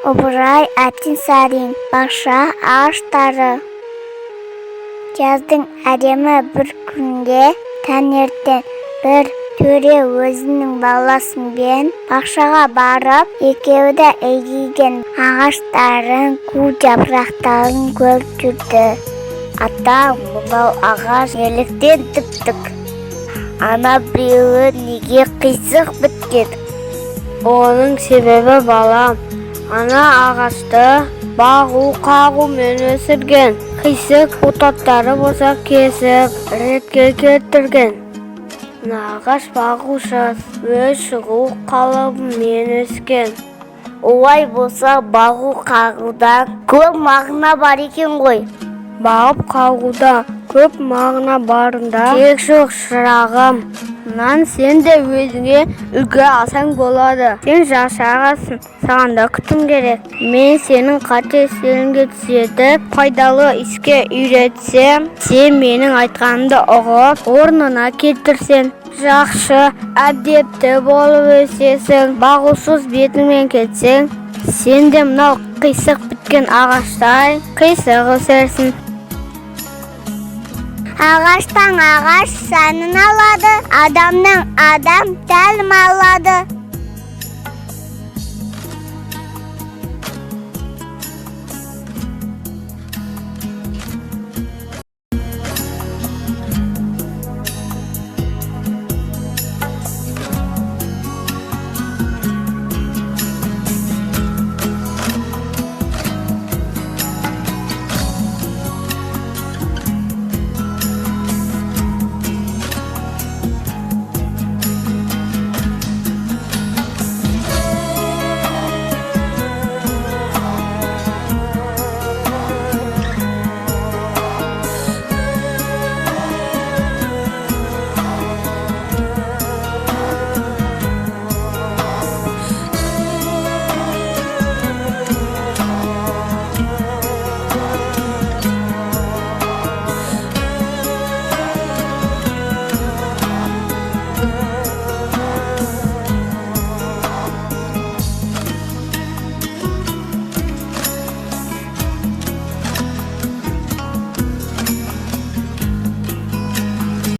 Обырай әтін сарин, бақша ағаштары. Жаздың әдемі бір күнге таңертең бір төре өзінің баласымен бақшаға барып, екеуі де егілген ағаштарын, қу жапырақтарын көріп жүрді. Ата, мынау ағаш неліктен тік-тік? Ана біреуі неге қисық біткен? Оның себебі балам, ана ағашты бағу-қағумен өсірген. Қисық бұтақтары болса кесіп, ретке келтірген. Ағаш бағушыз өз шығу қалыбымен өскен. Олай болса бағу-қағудан көп мағына бар екен ғой. Бағып қағуда көп мағына барында тек жоқ шырағым. Мұнан сен де өзіңе үлгі алсаң болады. Сен жас ағасың, саған да күтім керек. Мен сенің қателіктеріңді түзетіп, пайдалы іске үйретсем, сен менің айтқанымды ұғып, орнына келтірсең, жақсы, әдепті болып өсесің. Бағусыз бетіңмен кетсең, сен де мынау қисық біткен ағаштай қисық өсерсің. Ағаштан ағаш сәнін алады, адамнан адам тәлім алады.